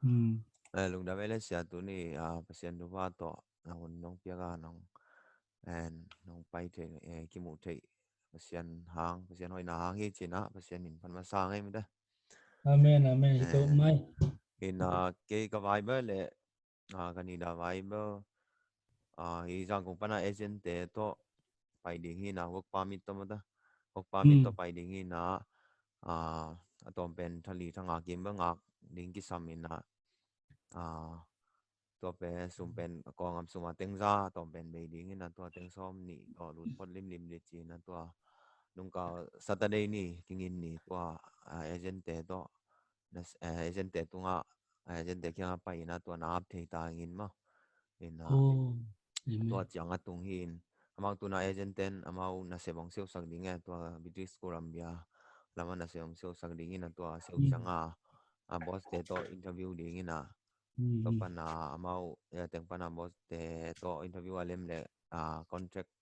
lung da vele sia tu ni pasien tu va to hun nong pia ga nong and nong pai the ki mu the pasien hoi na hang hi china pasien in pan ma sa ngai mi da Amen, amen. Ito and mai. in ke ka vibe le ka ni da vibe hi jang kong pana agent te to pai ding hi na work permit to ma da work permit to pai ding hi na atom pen thali thanga kim ba ngak ding ki samin naตัวเป็นสุ่มเป็นกองอำสุ่มเต็งซ่าตัวเป็นเบดิ้งนั่นตัวเต็งซ้อมนี่ตัวหลุดพ้นริมเดจีนั่นตัวนุ่งก็สัตย์เดย์นี่กิงินนี่ตัวเอเจนต์เตตัวนั่นเอเจนต์เตตัวเอเจนต์เตที่งาไปนั่นตัวนับเทตางินมั้งเห็นนะOh, ตัว amen. จังอ่ะตรงหินอามาตัวน่าเอเจนต์เต็นอามาน่าเสพองเซลสักดิ่งตัวบิทิสโคลัมเบียแล้วมันน่าเสพองเซลสักดิ่งนั่นตัวเซลจังบอสเตตัวอินเทอร์วิวดิ่งนะ to pana amau ya teng pana bos te to interview alem le contract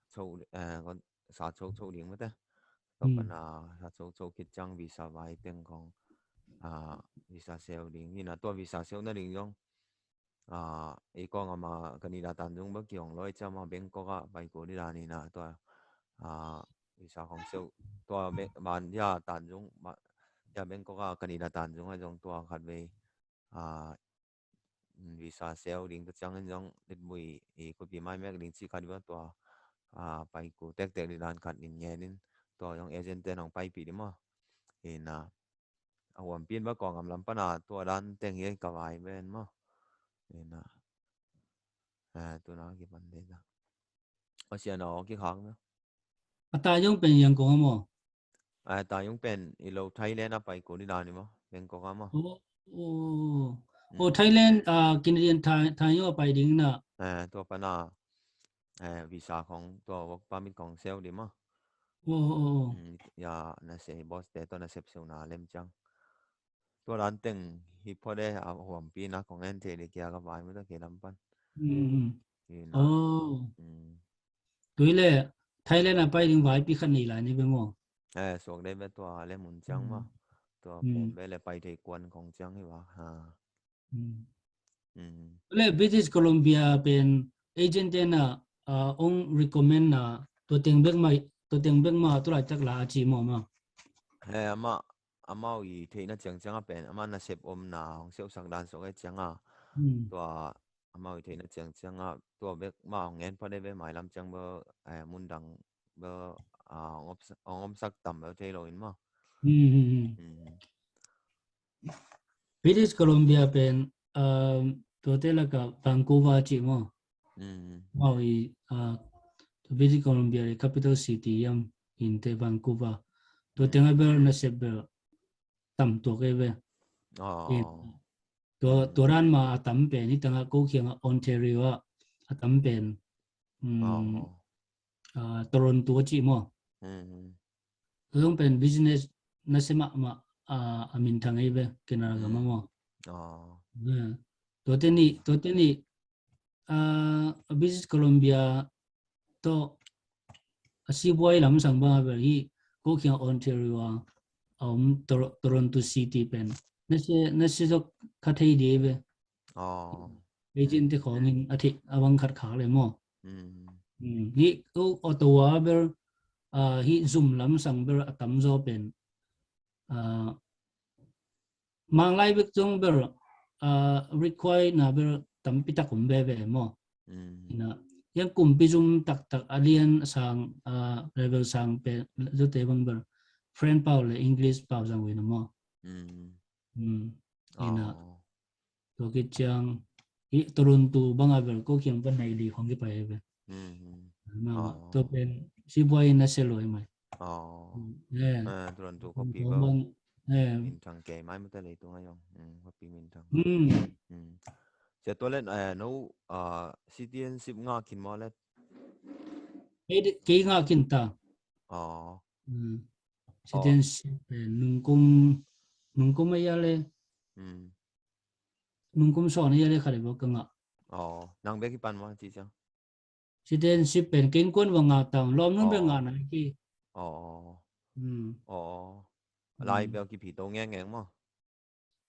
chou con sa chou ding ma ta to pana sa chou kit chang visa vai teng kong visa sale ding ni na to visa sale na ding yong e kong ama kanida tan jung ba kyong loi cha ma beng ko ga bai ko di la ni na to visa kong sale to ban ya tan jung ma ya beng ko ga kanida tan jung ha jong to khat ve visa sale ding to chang jong dit bui e ko pi mai mek ding chi khat ba to pai ko tek tek di dan khat in nge nin to yong agent te nong pai pi di mo e na awam pin ba kong am lam pa na to dan teng ye ka vai ben mo e na tu na ki ban de da o sia no ki khang na Ata yung pen yang ko mo. ta yong pen i lo Thailand a pai ko di dan ni mo ben ko ka mo Oh, oh. Oh, Thailand Canadian Thai yo pai ding na. ตัวปนาวีซ่าของตัว work permit ของเซลล์ดีมั้ง Oh, oh. ya na se boss de to na sep su na lem chang to ran teng hi pho de huam pi na kong en the de kya ka vai mu ta ke lam pan ki na Oh. Đối là Thailand là pai ding vai pi khan ni la ni be mo. sok de be to le mun chang ma to pen be le pai the kwan kong chang hi wa ha Le British Columbia pen agent na ong recommend na to teng bek ma to la chak la chi mo ma. ama wi the na chang chang a pen ama na sep om na hong seo sang dan so ke chang a to ama wi the na chang chang a to be ma hong en pho de be mai lam chang bo mun dang bo ngom sak tam bo the lo in ma British Columbia pen to te la ka Vancouver chi mo. Ma wi British Columbia capital city yam in te Vancouver. To teng ber na sep ber tam to ke be. To ran ma tam pen ni tanga ko khiang Ontario a tam pen Toronto chi mo. Yung pen business na sema ma amin tangai be kenara ga mo. To teni British Columbia to asiboy lam sang ba be hi ko khiang Ontario Toronto city pen na se so khathei de be agent te khongin athi awang khat kha le mo hi ko Ottawa ber hi zoom lam sang ber atam zo pen mang lai bek chung ber require na ber tam pita kum be be mo na yang kum pi zum tak tak alien sang level sang pe zo te bang ber friend pau le English pau sang we na mo ina to ki chang hi Toronto bang ber ko kyang ban nai li khong ki pa be ma to pen si boy na se loi mai Toronto ko pi ba min thang ke mai mu ta le tu ngayong ko pi min thangจะตัวเล่นno citizenship งากินมาแล้ว ke nga kin ta citizenship nung kum ya le nung kum so ne ya le khare bo ka nga นางเบกิปันมาจีจัง citizenship pen ken kon wa nga ta lom nun be nga na ki ลายเบลกี่ผีโตแง่แง่มั้ง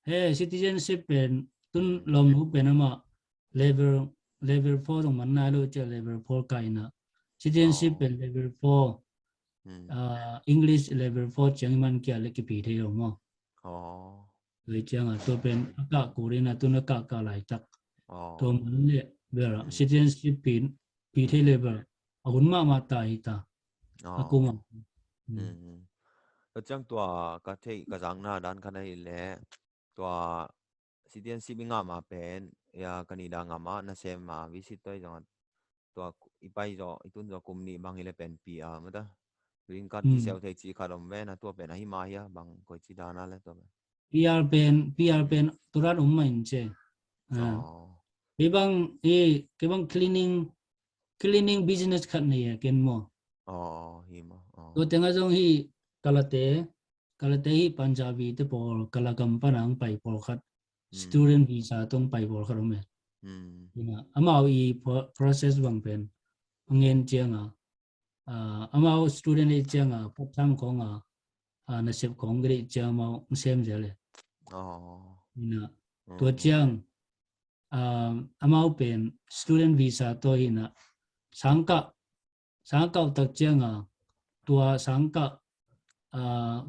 citizenship pen tun lom nu pen ama level 4 dong man na lo che level 4 kai na citizenship pen level 4 English level 4 chang man kya le ki pi the yo mo với chang à tôi pen ka ko ri na tu na ka lai tak to man le ver citizenship pi the level agun ma ta hi ta akuma chẳng tua cái thế cái dạng na đan cái này lẽ tua citizenship nga mà pen ya Canada nga mà na xem mà visit tới rồi tua ipai rồi itun rồi cùng ni bang ile pen PR mà ta green card đi sale thấy chỉ cả đồng ven na tua pen hi mai ya bang coi chỉ đa na le tua PR pen turat umma inche cái bang cleaning business khat này ken mo hi ma to tenga jong hi kalate hi Punjabi te por kalagam panang pai por khat student visa tong pai por khat me amao i process bang pen ngen chenga amao student e chenga phang khong na sep khong gri chamao sem jale na to chang amao pen student visa to ina sangka tak changa tua sangka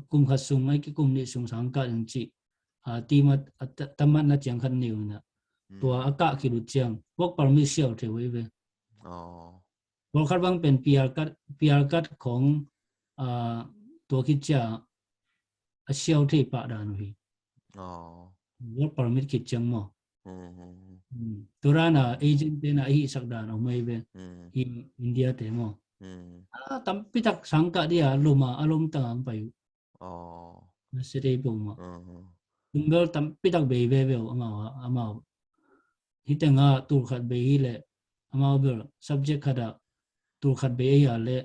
kum khasung ai ki kum ni sung sangka ang chi timat tamat na chang khan niu na tua aka ki lu chang work permit siao the we ve work khat bang pen PR card khong tua ki cha a siao the pa da nu hi work permit ki chang mo turana agent te na hi sak da no mai ve in India te mo tam pitak sangka dia luma alom tang pai na sere bo ma ungol tam pitak be ve ama hitenga tur khat be hi le ama ber subject khada tur khat be ya le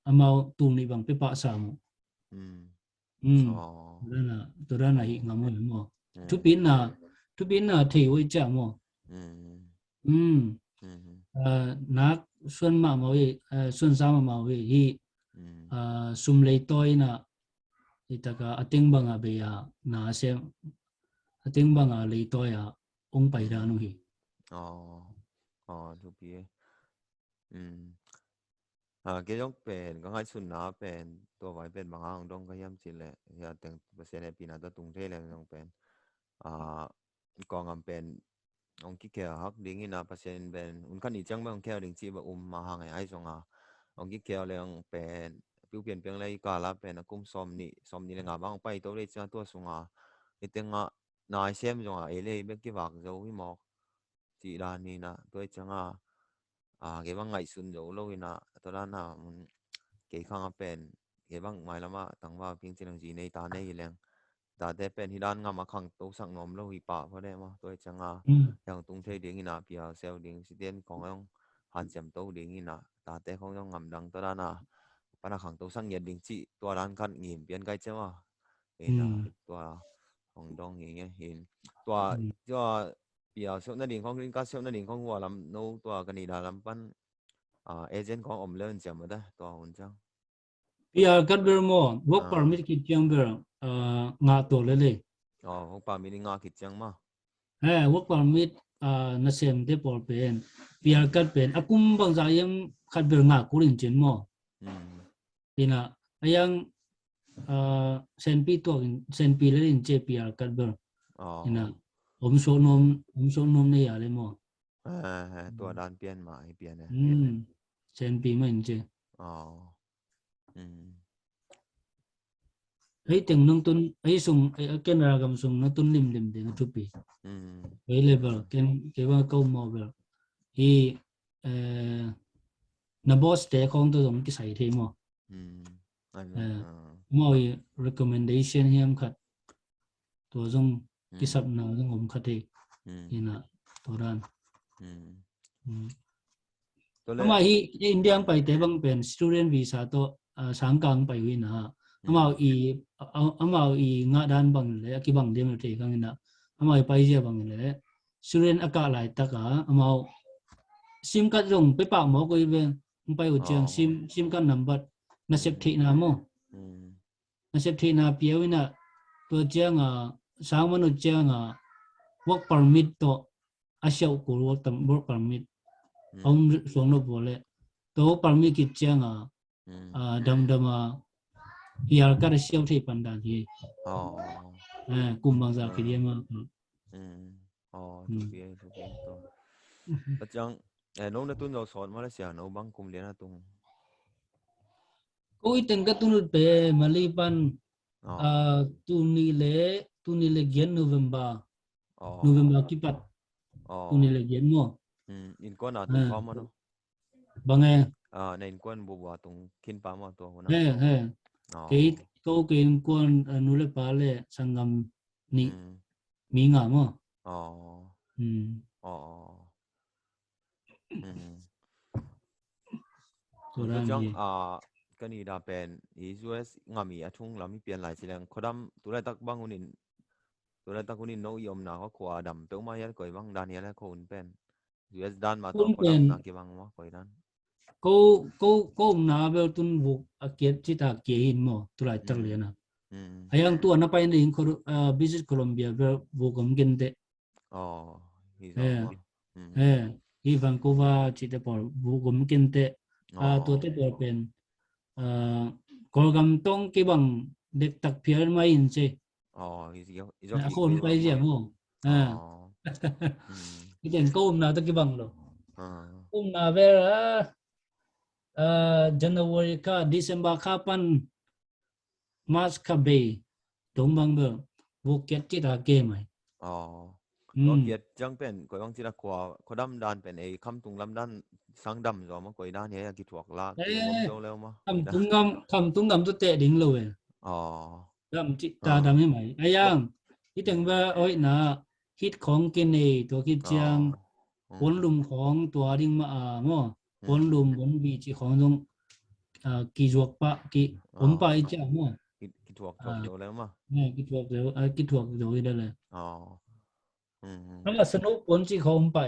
ama tu ni bang pe pa sa mo turana hi ngamo mo tu pin na thei oi cha mo nak xuân mà mày xuân sao mà mày hi sum lấy tôi na itaga ating banga be ya na xem ating banga lấy tôi ông bay ra nu hi tu pi cái giống pen có hai xuân na pen tua vài pen bằng hàng đông cái yam chỉ lệ ya từng bữa sen này pina ta tung thế là giống pen còn ngam pen ông kia kia học đi na pasien ben un kan ichang bang kia ding chi ba ma hang ai songa ông kia le ông pen piu pian piang lai ka la pen akum som ni le nga bang pai to le cha to songa itenga nai sem songa ele be ki wak zo hi mo ti da ni na to changa cái bang ngai sun zo lo ina to da na cái khang pen cái bang mai lama tang wa ping chin ji nei ta nei leng ta de pen hi dan nga ma khang to sang nom lo hi pa pho de ma to changa yang tung thế ding ina pia sel ding si den kong yong han chem to ding ina ta te kong yong ngam dang to da na pana khang to sang yen ding chi to ran kan ngim pian kai chema ina to hong dong hi hin to pia so na ding kong rin ka so na ding kong wa lam no to kan ni da lam pan agent kong om learn chem da to hun chang PR card ber mo work permit ki chang ber nga to le le work permit nga ki chang ma work permit na sem de por pen PR card pen akum bang za yang khat ber nga ku rin chen mo ina ayang senpi le rin che PR card ber ina om so nom ne ya le mo to dan pian ma hi pian ne senpi ma in che ấy tiếng nông tuân ấy sung cái nào cầm sung nó tuân lim để nó chụp bị ấy level cái câu mò về thì nó boss để con tôi giống cái sải thêm mà mọi recommendation hiểm khát tôi dùng cái sập nào dùng ổn khát thì là tôi đan mà hi India phải để bằng pen student visa to sáng càng phải win ha amao i nga dan bang le ki bang dem te kang na amao pai je bang le student aka lai taka amao sim card rong pe pa mo ko ven pai u chang sim card number na sep thi na mo na sep thi na piawina to chang sáng mà nó chăng à work permit to asiau của work permit ông xuống nó bỏ lệ to permit kịch chăng à đầm đầm à PR cái siêu thị bản đàn gì cùng bằng giá cái gì mà thuộc về to tất chăng nấu nó tuân vào sòn Malaysia nấu băng cùng liền là tung cô ít tiền cái tuân về Maliban tu ni le gian November kipat tu ni le gian mo in con nào tung farm nó bằng nghe nên con bùa tung kin pa mà to hả cái câu cái con nule pale sangam ni mi ngà mo tôi chăng cái này đã bên US ngắm mi chung làm mi biến lại chỉ là có đam tôi lại tắc băng unin nấu yom nào có quả đầm tới mai cái băng đan này là có un bên US đan mà to có đam nào cái băng mà coi đan câu na bel tun vụ kiệt chỉ ta kiệt in mo tôi lại tắc liền à ayang tu anh phải đi visit Colombia bel vụ cầm kinh tế hi Vancouver chỉ để bỏ vụ cầm kinh tế tôi để bỏ bên có cầm tông cái bằng đek tắc phiền mai in chứ không phải gì mo cái tiền câu nào tới cái bằng rồi câu nào về January ka December kapan March ka bay đông bằng bờ vụ kết chỉ là game mày nó kiệt chẳng bên coi băng chỉ là có đam đan bên ấy khăm tung lâm đan sang đam rồi mà coi đan này cái thuộc là cái bom dâu leo mà khăm tung ngâm tôi tệ đỉnh rồi đam chỉ ta đam như mày ai yang cái tiếng về ơi na hitของกินนี่ตัวคิดจังวนลุมของตัวดิ่งมาโม่วนลุมวนบีจีของตรงกีจวกปะกีผมไปจ้าโม่กีถูกเดียวแล้วมั้งกีจวกเดียวกีถูกเดียวได้เลยแล้วก็สนุกวนจีของไป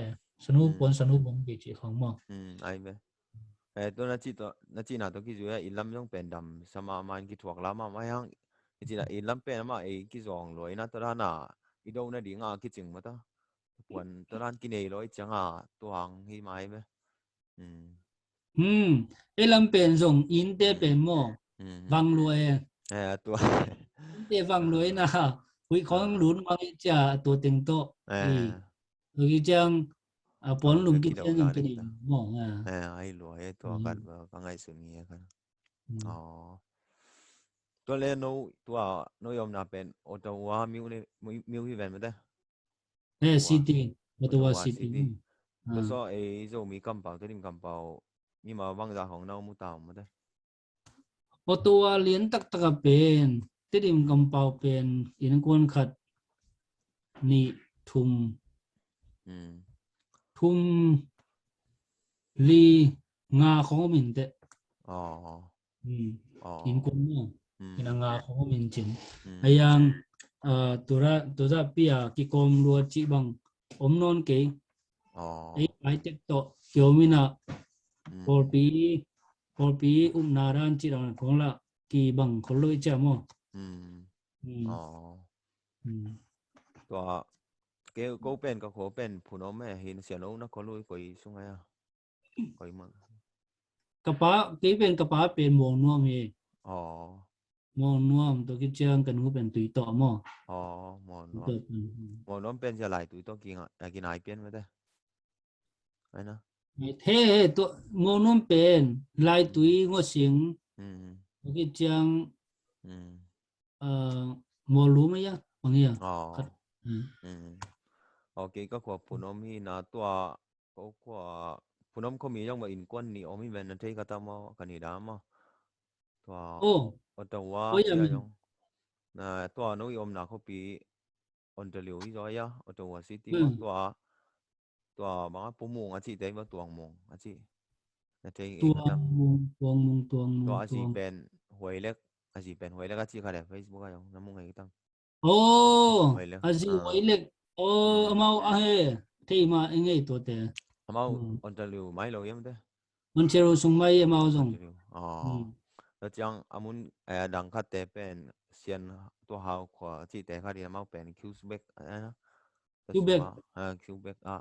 สนุกวนสนุกวนบีจีของโม่ไอ้เบ้ตัวนั้นจีน่ะตัวกีจวกอีลำยังเป็นดำสมามันกีถูกล้ำมาไม่ยังจีน่ะอีลำเป็นมาไอ้กีจวงรวยนะตัวนั้นน่ะอีโดนดีงากีจึงมาตัววันตัวนั้นกินเองเลยจังตัวหางที่ไม้ไหมไอ้ลำเป็นส่งอินเตเป็นโม่ฟังรวยตัวอินเตฟังรวยนะคุยของหลุนมาจะตัวเต็งโตหรือจังปนลุมกินเองเป็นโม่ไอ้รวยตัวกันบางไอ้สุนีกันตัวเล่นโนยอมนับเป็นโอตาวามิวที่เป็นไหมเด้ซิตี้โอตาวาซิตี้ตัวซ้อไอ้โจมีกำเปล่าตัวนี้กำเปล่ามีมาบางจากของเรามุตามมาเด้โอตาวาเลี้ยนตักเป็นตัวนี้กำเปล่าเป็นอินกวนขัดนี่ทุมลีงาของมินเตอินกวนมั่งอินงาของมินจินไอ้ยังตัวจะพี่กิคอมรัวจีบังนอนเกย์ไอ้เจ็บโตเกี่ยวมินะพอปีนารันจีรังของละกีบังคนลุยจ้ามั่งตัวเกี่ยวก็เป็นก็ขอเป็นผู้น้องแม่เห็นเสียน้องนักคนลุยก่อยสุ่งไงก่อยมั่งกระป๋าที่เป็นกระป๋าเป็นมองนัวมีมองนัวตัวกิจจังกันหูเป็นตุยต่อมั่งมองนัวเป็นจะไหลตุยต่อกินไหนเปลี่ยนไหมเด้ไอ้นะเท่ตัวมองนัวเป็นไหลตุยงัวเสียงตัวกิจจังมองรู้ไหมยังบางอย่างโอเคก็ขอผู้น้องมีนะตัวก็ขอผู้น้องเขามียังมาอินกวนนี่อมีเป็นนั่นที่ก็ต้องมากันนี่ดามาตัวตัวว่าเสียยังนะตัวน้องยอมนะเขาปีออนเดลิวอีจอยะตัวว่าซิตี้มาตัวบางปุ่มมงอาชีพได้มาตัวมงอาชีพนั่นที่ตัวอาชีพเป็นหวยเล็กอาชีพเป็นหวยเล็กอาชีพเขาได้เฟซบุ๊กก็ยังน้ำมงไงตั้งอาชีพหวยเล็กมาที่มาเองไงตัวเตะมาออนเดลิวไม่รู้ยังเด้มันเชื่อส่งไม่มาส่งแล้วจังอามุนดังคัดเตเป็น xiên tua hào của chị té khai đi mau bèn Quebec á tất số Quebec mà Quebec á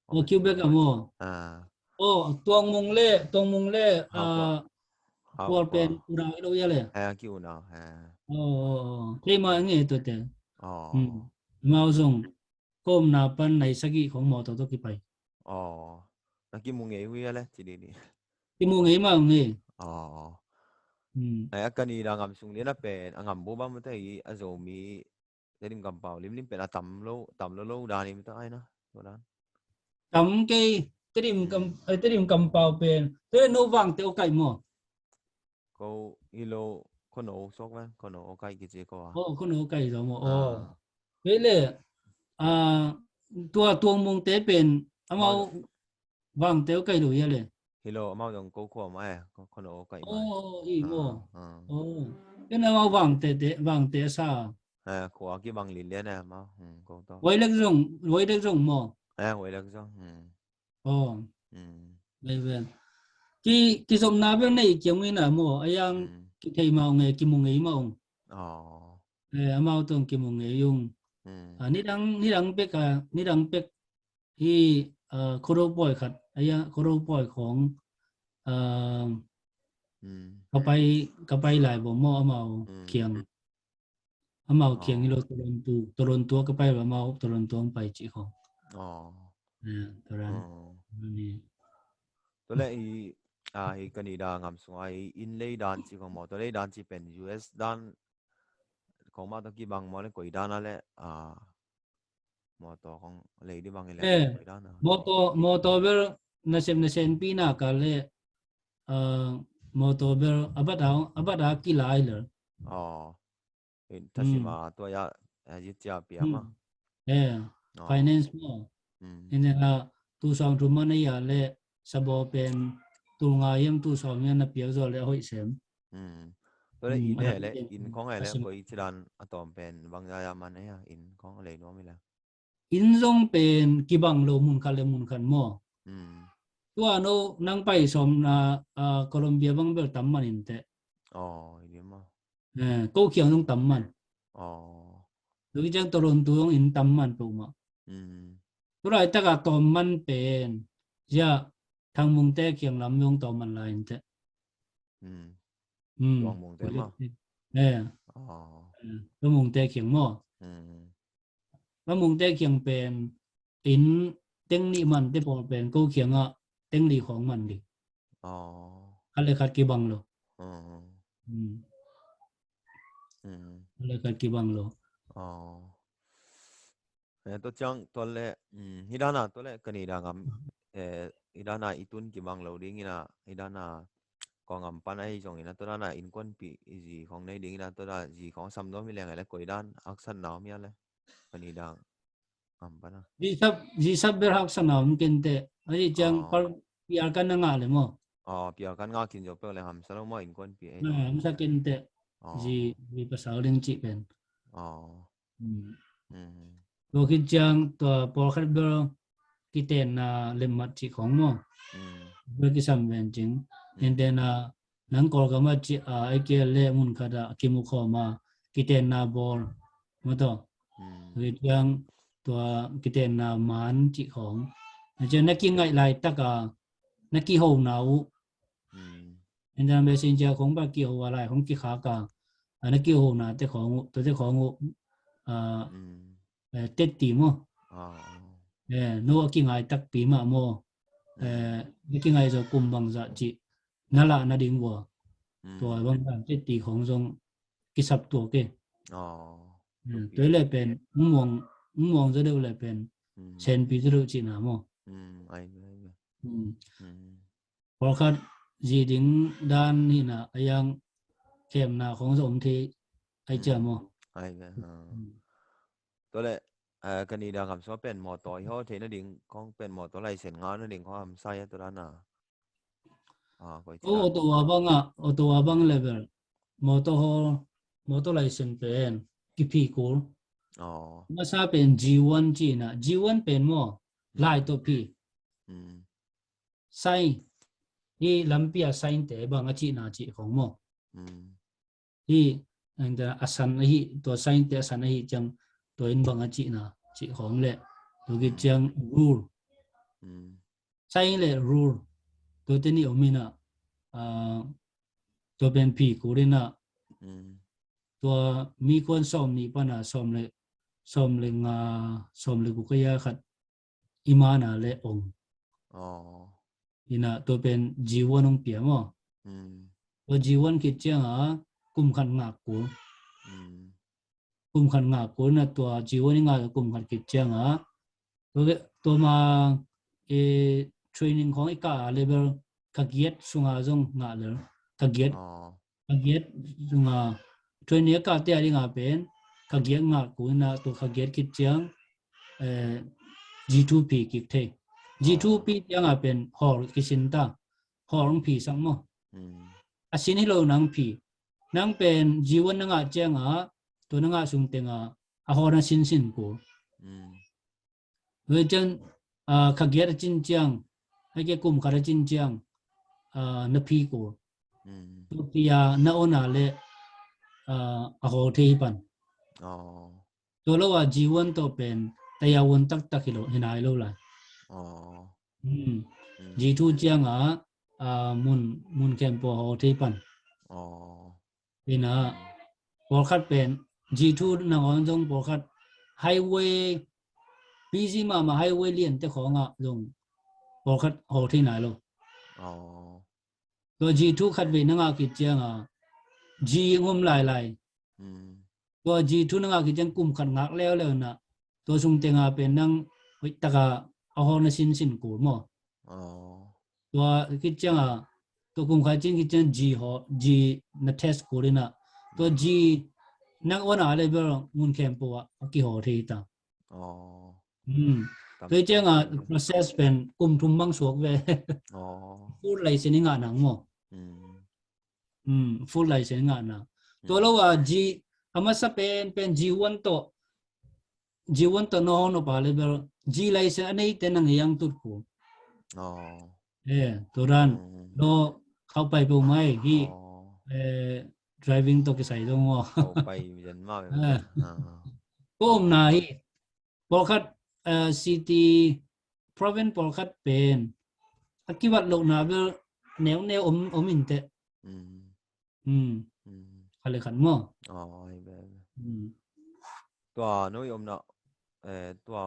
o Quebec amo à o tuang mong le hào của hào por pen của ura lo ya le kêu nào thế mà nghe tôi thế mau dùng com na pan này sagi không mò tôi kịp phải nó kia mùng nghệ huy lên chị đi đi cái mong ấy mà nghe này cái này đang ngắm xuống đến là bèn ngắm bố ba mươi thấy à rồi mi để lim cầm bảo lim bèn là tầm lâu đàn lim tới ai nữa đó đó tắm cái điểm cầm bao pen thế nó vàng tiêu cày mò câu ilo con nổ sốc vậy con nổ cái gì có con nó cày rồi mà à thế là tua mong tế pen mau mau vàng tiêu cày rồi ya le ilo mau dòng câu của mai con nổ cái mai ý à mò à cái nào mau vàng tế sao của cái bằng liền này mau câu to với được dùng mò vậy là sao oh ừ đây về cái dòng nào bên này kiểu như là mò ai ừ yang cái thầy màu nghề cái mong ấy mà ông ờ mau tuần cái mong ấy dùng ừ ni đang bếcที่โคโรบอยครับไอ้ยะโคโรบอยของเอ่อ ừ ก็ไปก็ไปหลายบ่มอเอามาừ เคียงเอามาเคียงนี่ ờ เราตัวก็ไปว่ามาตัวรนตัวไปจิของờ ตัวนั้ ừ นนี่ ตัวแรกกันนี่ดางามสวยอินเลยดานจีของหมอตัวเลยดานจีเป็น US ดานของมาตะกี้บางหมอเลยกุยดานนั่นแหละหมอตัวของเลยที่บางเลยกุยดานนะmoto ber na sen pina ka le moto ber abada kilai le อ๋อถ้าสิมาตัวยายึดจ่าเปียมาอ๋อ finance mo อืม ina tu song tu man ya le sabo pen tu nga yem tu song ya na pia zo le hoi sem อืมตัวแรกอิน ada เนี่ยแหละอินของอะไรแล้ว asim กุยที่ดานอะตอมเป็นบางยามันเนี่ยอินของอะไรนู้นไม่แล้ว in zong pen kibang lo mun kale mun kan mo อืม tua no nang pai som na Colombia bang ber tam man inte อ๋ออย่างนี้มั้ง ko kyang nong tam man อ๋อ du jang toron tu yong in tam man pu ma อืม tu rai ta ka tom man pen ya thang mung te kyang lam yong tom man la inte อืมดวงมงเต็มมั้ง อ๋อ lo mung te kyang mo อืม lo mung te kyang pen in teng ni man te po pen ko kyang a teng li khong man di อ๋อ kale khat ki bang lo อืม อืม kale khat ki bang lo อ๋อตัวจังตัวเล่ฮิดานาตัวเล่กันนี่ดางามฮิดานาอีตุนกี่บางเราดิ้งนะฮิดานากองงำปันไอ้จงนะตัวนั้นอินควนปีจีของในดิ้งนะตัวนั้นจีของซัมโนมีแรงอะไรกุยด้านอักษรน้ำมีอะไรกันนี่ดางงำปันนะ ji sab ber hak sanam kente ai อ๋อ jang par piar kan nga le mo อ๋อเปียกันงากินจบไปเลยฮัมสโลมาอินควนปีไอ้ na จง am sa kente อ๋อ ji pasal ling chi pen อ๋อ อืม lo ki jang to por khat ber ki ten na lemmat chi khong mo อืม ber ki sam ven jing and then nang kor ga ma chi ai ke le mun khada ki mu kho ma ki ten na bor mo to อืม ki jang to ki ten na man chi khong je na ki ngai lai ta ka na ki ho na u อืม and then messenger khong ba ki ho wa lai khong ki kha ka na ki ho na te khong to te khong uh อืม tết tí mo อ๋อ no ki ngai tak pi ma mo ki ngai zo kum bang za chi na la na ding wo อืม to bang ban tết tí khong zong ki sap to ke อ๋อ to le pen mong zo de le pen อืม sen pi zo chi na mo อืมไอ้ไอ้อืม พอคัดji ding dan ni na ayang kem na khong zom thi ai cha mo ไอ้ตัวเละกันนี่ดังคำสอนเป็นหมอต่อยเขาเทนดิ่งของเป็นหมอตัวไรเส้นงานนั่นดิ่งของคำไส้ตัวนั้นน่ะก็ที่นั่น o to wa bang level mo to license pen ki pi ko อ๋อ มาซาเป็น G1 จีนะ G1 เป็นโมลายตัวพี่ อืม ไซนี่ลำเปียไซน์แต่บางอาจีนาจีของโม อืม ที่ anh ta asan hi to sign te asan hi chang to in bang chi na chi khom le to ki chang rule sign le rule to te ni omina to ben pi ko ri na to mi kon som ni pa na som le nga som le ku ka ya khat imana le ong ina to ben jiwon ong pia mo to jiwon ki chang a kum khan nga ko kum khan nga ko na to jiwon nga kum khan ki chang a to ma e training khong ka level ka giet sunga jong nga le ka giet sunga training ka te ari nga pen ka giet nga ko na to ka giet ki chang G2P ki the G2P yang a pen hor ki sin ta hor ng pi sang mo asin hi lo nang pi nang pen jiwon na nga chang a to na nga sung te nga a hor na sin ko we chen ka giet chin chang hai ke kum khara chin chang na pi ko to pia na ona le a ho the pan to lo wa jiwon to pen tayawon tak hilo hinai lo la G2 chang a mun kempo ho the pan ina por khat pen G2 na on jong por khat highway busy ma highway lien te khong a jong por khat ho the nai lo to G2 khat be na nga ki chang a G ngom lai to G2 na nga ki chang kum khat ngak leo na to sung te nga pen nang oi taka a ho na sin ko mo to ki chang a to kum kha chin ki chang G na test ko ri na to G nang ona le ber mun kempo a ki ho the ta to chang a process pen kum thum mang suak ve full license nga nang mo full license nga na to lo wa G ama sa pen G1 to no no pa le ber G license anei te nang yang tut ko to ran no khau pai po mai hi driving to ki sai dong moไปยันมากko na hi por khat city province por khat pen akiwat lo na ber neu in te khale khan mo ตัวน้อยอมนะตัว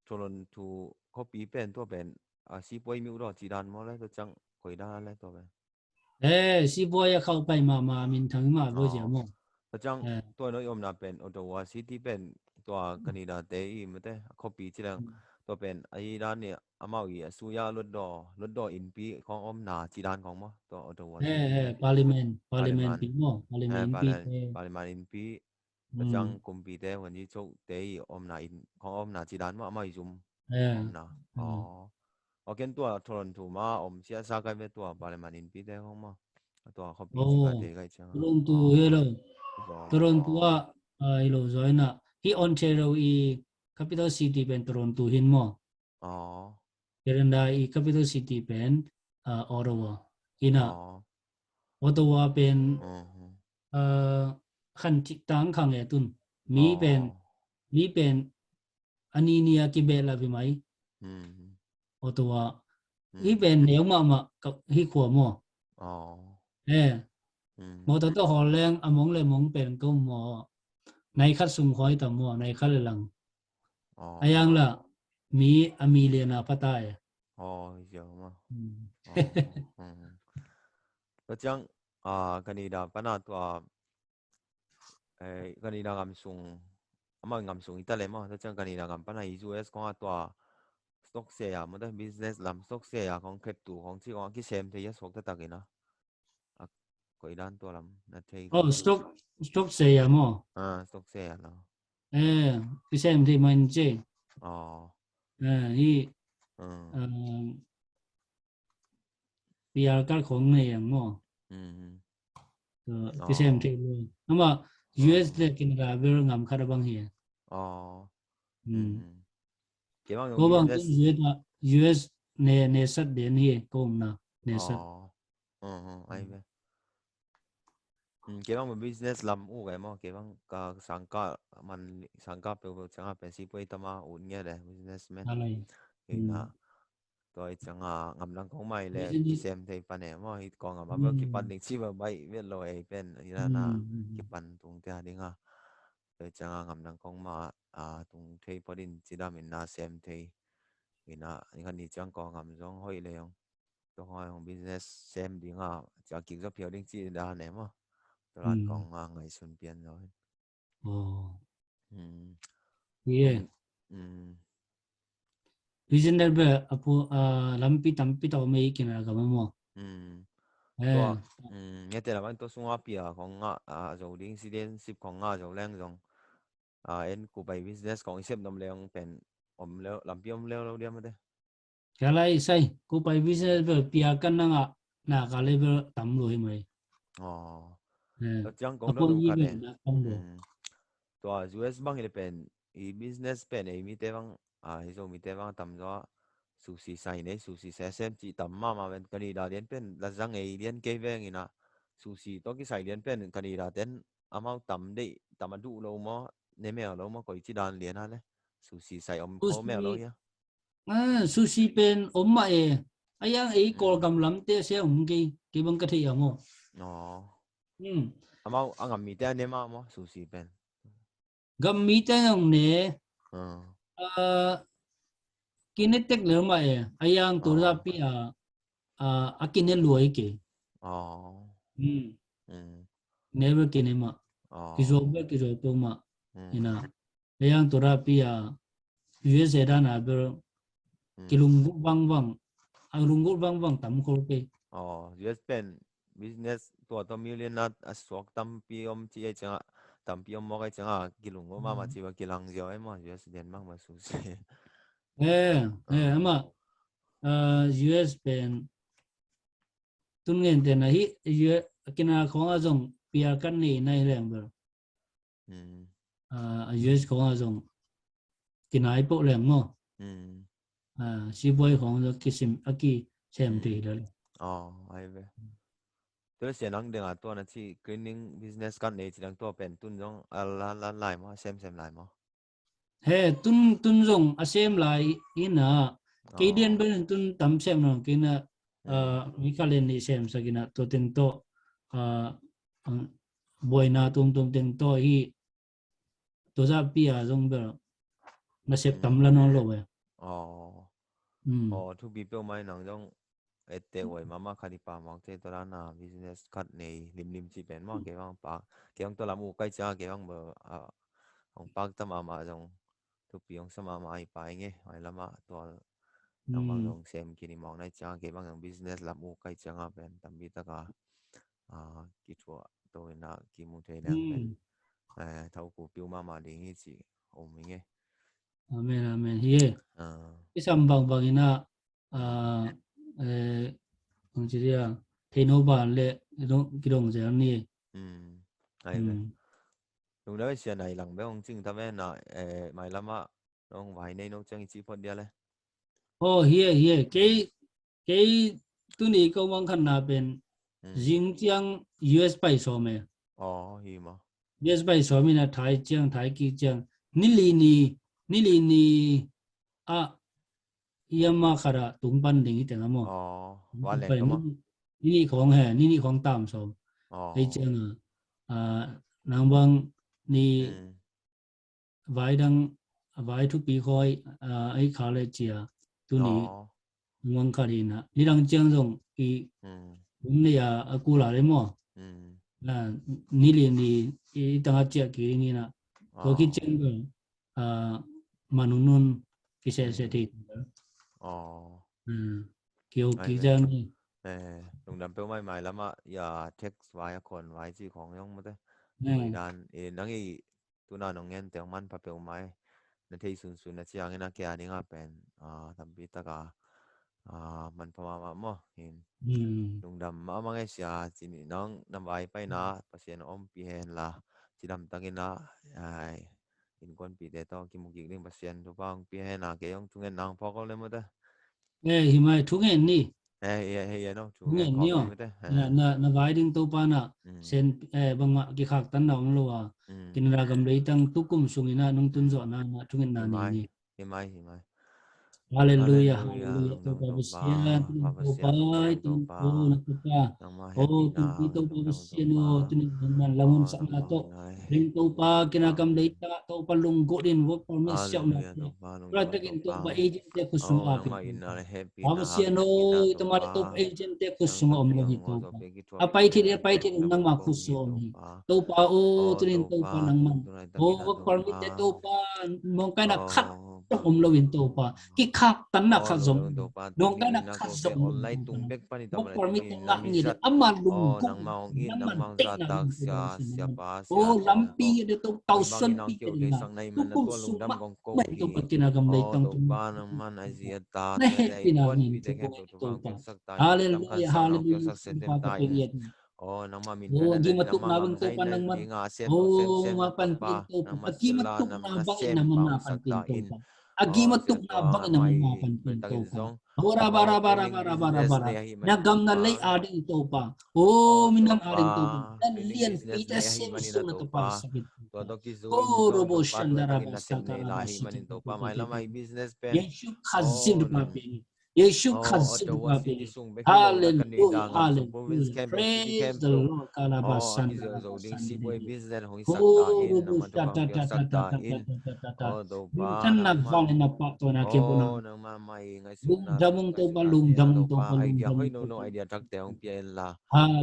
ชนนทูเขาปีเป็นตัวเป็นซีป่วยมิวรอจีดานมาแล้วตัวจังคุยได้แล้วตัวเป็นsi boy ya khau pai ma min thang ma bo ja mo ตัวจังตัวน้อยอมนะเป็นออโตวาซิตี้เป็นตัวกันนีดาเตอีมั้ยเต้เขาปีจีดังตัวเป็นไอ้ด้านเนี่ยอามาวีสุยาลดดออินปีของอมนาจีดานของมั้ตัวออโตวาparliament pi mo parliament pi ปาริมาอินปีตัวจังกุมปีเต้วันนี้โชคเตอีอมนาอินของอมนาจีดานว่าอามาจุมอมนาโอเคตัวทรนทูมาอมเสียสากายเป็นตัวปาริมาอินปีเต้ของมั้ตัวเขาปีจีกันเตกันจัง Toronto hello Toronto ilo joina hi Ontario i capital city pen Toronto hin mo Canada i capital city pen Ottawa ina Ottawa pen khan chi tang khang e tun mi pen ani nia ki be la bi mai Ottawa hi pen neu ma hi khwa mo mo to ho leng among le mong pen ko mo nai khat sum khoi ta mo nai khat lang ayang la mi amelia na pata e giờ màตัวจังกันนีดาปนาตัวกันนีดางามซุงอามันงามซุงอิตาลีมั้งตัวจังกันนีดางามปนาUS ของตัวสต็อกเซียมันได้ business ลำสต็อกเซียของคริปโตของที่ของที่เซมเทียสหกตะกินนะก็อีด้านตัวลำนั่นเองstock sia mo สต็อกเซียเนาะที่เซมที่มันเจนี่PR การของในอย่างมั้งที่เซมที่เลยนั่นว่า US เด็กกินกาเบลงามคาราบังเฮียเกี่ยวกับ ก็บางที US ในสัตว์เดือนนี้ก็มนะในสัตว์ไอ้เว้ย cái bang business làm u cái mà cái bang cả sang cả people chẳng hạn pensi pui tama un nghe đấy businessman Alay. thì na tôi chẳng ngắm lăng không may lệ Business. xem thấy phần này mà hít còn ngắm bao kịp Hmm. pan định chi vào bay biết rồi bên thì na kịp pan tung tia đi nga tôi chẳng ngắm lăng không mà tung thấy phần định chỉ là mình na xem thấy vì na những cái này chẳng có ngắm giống hơi lệ không tôi hỏi không business xem đi nga chẳng kịp cho phiếu định chi đã nè mà tôi ăn còn ngày xuân biên rồi Oh. 음, Yeah. 동, 음, Business be apo lampi tampi to may kinagawa mo. 음, 또, Eh. nghe tên là bạn tôi xuống api còn rồi đi incident ship còn rồi lên rồi em cụ bài business còn ship nằm lên pen leo làm pion leo lâu đi mà đấy Kala isay ko pa business be piakan na nga na kaliber tamlo himay. ờ Eh. tôi chẳng còn đó Apo luôn cả yibe đấy na tamlo. 음, 또 US bang ile pen i business pen ai mi te bang hi zo mi te bang tam zo sushi sai ne sushi se sem chi tam ma ben kani da den pen la zang ai den ke ve ngi na sushi to ki sai den pen kani da den amau tam de tam du lo mo ne me lo mo ko chi dan lien ha le sushi sai om kho me lo Sushi ya sushi pen omma ayang ko mm gam lam te se ki bang ka thi mo. no Hmm. amau angam mi te ne ma mo sushi pen Gam mi te ng ne ờ kinetek le ma ayang to ra ờ pi akine luai ke. ờ Hmm. ừ Never kinema. ờ Kizobe ma ừ ina. Ayang to ra pi US era na ber ừ kilunggu bang bang ang runggu bang bang tam ko pe. US pen business to million na aswak tam piom chi ai changa tam piom mo kai changa kilung mo ma chi ba kilang jo ai mo US den mang ma su se Ama US pen tun ngen te na hi kina khonga jong pia kan ni nai leng ber ừ US khonga jong kina ai po leng mo ừ si boy khong jo kisim aki sem te ừ dal ai về tôi sẽ năng dengan to na chi cleaning business kan nei chi dang to pen tun jong la lai mo xem lai mo he tun jong asem lai ina kdn ben tun tam sem no kina ừ mi kalen ni sem sa kina to ten to boy na tum ten to hi to za pia jong ber na sep tam ừ la no lo we ờ um to be pe mai nang jong ete oi mama khani pa mong te to na business kat nei lim chi pen mo ke bang pa ke bang to la mu kai cha ke bang bo ông bác tâm mà dòng thu piong sama mà ai phải nghe hỏi lắm à to nang bang dòng xem kini mong nai cha ke bang dòng business làm u kai changa pen tam bi ta ka ki chua to na ki mu the nang pen thau ku piu mà đi nghe chỉ ôm mình nghe amen amen hi à isam bang bang ina ang chiria theno ban le kirong je ni ai về lúc đó xe này lần bé ông chừng ta bé nọ mày lắm à ông vài nay nó chẳng chỉ phân đi lên hi ke tu ni ko mang khan na pen Xinjiang US pai so me ồ hi mà US pai so me na thai ki chiang ni li ni a yama khara tung pan ding te mo ồ vài lần pai cơ mà ni khong he ni khong tam so ai ồ chiang nang bang ni vai dang vai thu pi khoi ai kha le chia tu ni ồ ngang kha ri na ni dang chiang jong ki ni aku la le mo là ni li ni i tanga chia ki ni na ko ki chiang go manunun ki se ti ồ kêu ai ki về jang ni ลงดำเปรี้ยวไม่ไหมแล้วมาอย่าเท็กซ์ไว้คนไว้ที่ของย่องมาเด้ไว้ eh ด้านนังอีตัวน่าน้องเงินแต่มันพาเปรี้ยวไม่ในที่สุดนะเชียงนักแก่นี่ก็เป็นทำพิธากามันพม่ามั่งเห็นลงดำมาไงเสียจีนี่น้องนำไว้ไปนะภาษาอมปีเห็นละจีดำตั้งกินนะไอ้กินคนปีเดต้อกินมุกิกเรื่องภาษาทุกบางปีเห็นนะเกี่ยงทุกเงินนางพอเขาเลยมาเด้ himai thu ngen ni nó chủ nghe nghe có nhiều mình thế na vai ding to pa na sen banga ki khak tan na ong lo wa kin ra gam lei tang tukum sungina nung tun zo na na tungin na ni himai Hallelujah, hallelujah hallelujah. lung To dam pa to pa basian, tunin papa to pa, sian lung dam to tunin pa to na to pa. nang ma happy Oh, na tunin to pa lung dam to basian pa oh, tunin man langun sa nang na ma to. hinai Ring to pa kinakam pa data to pa lunggo din work permit siya na hallelujah to. to pa lung Kaya dam to tagin to pa pa agent te oh kusunga nang pin ma to pa. inna happy na Basian hak ina oh, to ito mali pa to pa agent te nang kusunga to pi omlo ang hito ngo so pa. pe ki to Apay pi tiri na apay to tiri lung dam nang ko makuso hi to ni. pa To pa oh, oh to tunin to pa pa nang man. to na Oh, takina work to permit pa te to pa mong kay na kat oh omlowin to pa. Kikak tan na oh kazom. lung dam to pa Nong takling kay na ina ko ke kazom online tung bek pa ni Wak tamala permit tingin nga ngi de namizat amal oh lungkong nang maong in nang naman maong te na zatak ng sia poblasyon sia naman. pa sia O tong ko lampi de to may bangin tausan ang kyo Peter ke na. sang nai man na Tukum to lung dam suma kong ko may to hi patinagam lay oh tang to tum. pa naman ay siya ta Na te happy dai na tuan ngin pi to te ko ke to ito bang pa. kyo sak ta in tam khan Hallelujah, sang nang kyo hallelujah. sak se Sino tem pa ta in kapiliyat. oh nang ma min Oh, na di di nang matuk ma na bang mang to zai pa na nang man. di nga sem to sem Oh, sem na to mapantin pa to pa. nang Agi masala matuk na na mga bangin sem naman pa ong sak mapantin ta to in pa. Agi oh matuk siya to na bangin naman mai mapantin to bertagin pa. zong Bara oh bara bara tuning bara bara business bara. ne hi man to Nagam na lay pa ading to pa. oh Oh, to minang pa aring to pa. Dan tuning lian business pita ne hi sem man na sung na to to pa pa sakit to to pa. to ki zo in Ko zong robo to pa tu shandara tagin na sem basta ne kala la hi basta man to to to pa mai to la to. mai business pen Yeshu khazin oh pa nang pe. Yeshu oh khazin Ottawa pa pe. City sung bekilo na Hallelujah, Canada ngam sung province hallelujah. camp city Praise camp the Lord. Kala oh basan aki zo kala zo ding basan si boy dire. business hong sakta Oh, in robo nang ta matupang ta kyo ta ta ta sakta ta ta in ta ta ta ta. oh do pa Bintan nang nagvang man na pa to na kepo na. oh nang ma mai ngai su Lung na damong ngai to su pa, na lung te na damong do to pa pa, lung idea hoi damong no to no pa. idea tak te hong pia la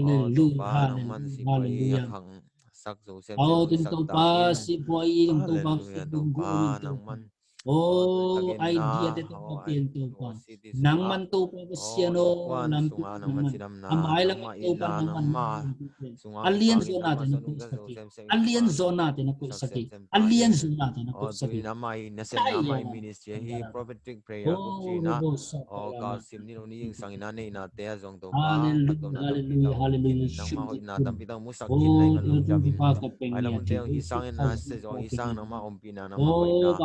oh do Hallelujah, pa nang man hallelujah, si boy hallelujah. hang sak zo sem sem Oh, hong tin to sakta pa in si boy tin to pa si hallelujah do dunggo pa rin to nang pa. man oh tu Oh, tagin na idea de to pa oh I pin to pa. oh city Nang sunga man to pa si oh ano ikuan lampi sunga nang nang man man. sinam na Amay nang lang ma to pa ina nang nang man. ma sunga ki Alien bangin zone nang ma natin na sanung po ka zo sakit. sem sem Alien ikuan zone natin na po sak sem sakit. sem Alien tayin zone natin na po oh tu sakit. na mai na sem na Kaya mai na. ministry hi Sandara. prophetic prayer gup chi Oh, na robo sa oh ka kalaman. sim ni no ni ying sang ina nei na te zong to pa katom Hallelujah, na tam pi ta hallelujah, ong kin hallelujah. nang ma hoi Shoot. na tam pi ta musak kin nei Oh, man lung tinutong jamin pa ka mai la pengi mun te ati. ong Yesu isang na se Christ zo pa isang pengi. nang ma om pi na nang ma hoi na Oh,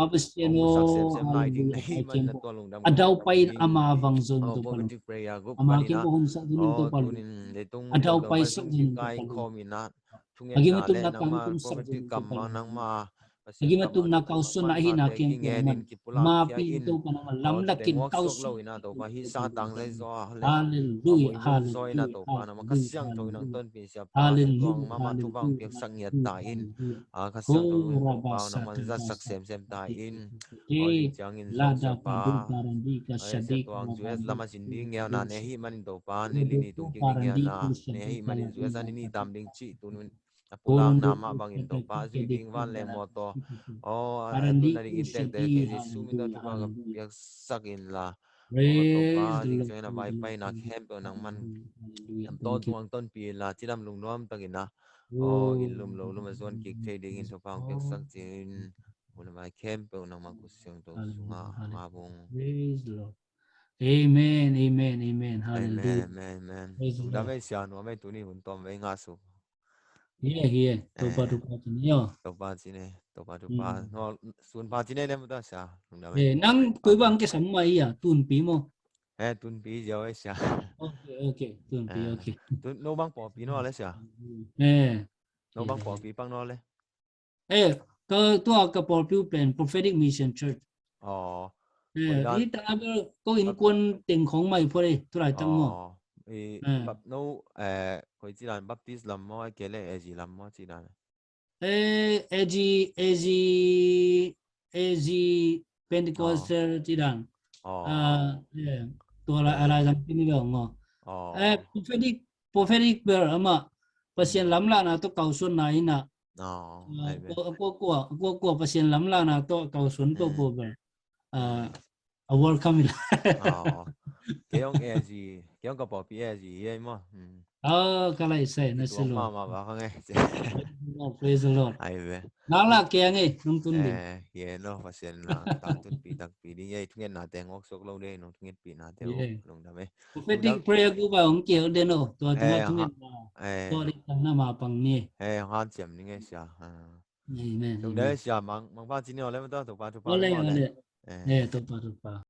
oh Papasteno, musak sem sem na ding hallelujah, nei kay man na Kempo. to lung dam ko Adaw hi pa'y ding amavang zone oh to palo. prophetic prayer gup Amaki kanina mo kung sa dunin to oh palo. tunin letung Adaw lung dam pa'y ma sa sung ki dunin to kai palo. kho mi na thungen Agi na matong le nang nakang ma kung sa prophetic dunin to kam ma palo. nang ma pasien Agi kam ma matong tu tu nang nakauson man na ma hina te ki Kempo nge naman. nin ki pulak kia in Mapinto pa naman. oh tu teng Lamlakin workshop lo kauson. ina to pa hi sa tang zai zo le ma Hallelujah, boi lum zoi na hallelujah, to pa na ma ka hallelujah, siang to nang hallelujah. ton pin sia pa su tuang Hallelujah, ma ma tu bang piak hallelujah, sang yat hallelujah, ta in hallelujah. ka siang to Oh, in to pa na Rabasa, man za sak Rabasa, sem sem ta in oh Hey, ling chiang in zong sia Lada pa Padu Parandi ai sia Kashadik tuang zues Rabandi lama sin ding ngeo na ne hi man to pa ne li ni tung Kuduku ki ding ngeo Parandi na ne hi Kushadik man in Kaladi zues ani ni Lapati tam ding chi tu pulang Korondo nama bangin to pa zui Kushadik king van le mo to oh tu Parandi na ring intek de ke Kushadi, ji su min to hallelujah, tu pa ka hallelujah. piak sak in la oh to pa Praise the ling Lord, chang na vai hallelujah, pai na khem pe nang man hallelujah, hallelujah. am to Thank you. tuang ton pi la chiram lung nom tagina oh Oh, in lum zon ki the ding in to pa piak sak chin una mai khem pe nang ma ku siang to sunga hallelujah, ma hallelujah. bung Praise the Lord. Amen, amen, amen. amen Hallelujah. amen amen Praise the lung da Lord. mai sia no mai tu ni hun tom ve nga su Here, here. Topa eh topa tiniyo. to pa chi ne to pa no sun pa chi ne le mo ta sa lung da mai Eh, nang pa kuy pa bang ke sama iya, tunpi mo. tun pi jo ai sia Okay, okay. Tunpi, okay. tun no bang po pi no le sia Eh, no yeah, bang po yeah. pi pang no le To ka por piu plan prophetic mission church. oh koi Eh, dan ita ba ko in kun ting khong mai pore tu lai tang mo. oh Eh, bắp no koi chi dan baptist lam mo ke le e ji lam mo chi dan AG oh Pentecostal ti dan. oh To la ala jam pini ba ngo. oh Prophetic prayer ama pasien mm lam la na to kausun na ina. no ai be Ko pasien lam la na to kausun to po ba. mm A welcome. oh cái ông có bỏ bia gì ấy mà Oh, kalay say cái na tuồng silo. mà vào không ấy Praise the Lord. ai về Nala kaya ngi nung tundi. yeah nó phát hiện là tam tuần pi đi vậy chúng nó tiếng ngọc sốc lâu đây nó chúng pi nó theo Yeah. lùng đam Prophetic prayer ko ba ong kiyo den o. To tuma ha tungin to rin tang na mapang ni. hoa chém những cái sao Amen, lùng amen. đấy sao mang mang ba chín nhau lấy mà tao tụi ba Ole, mà lấy ole. To pa.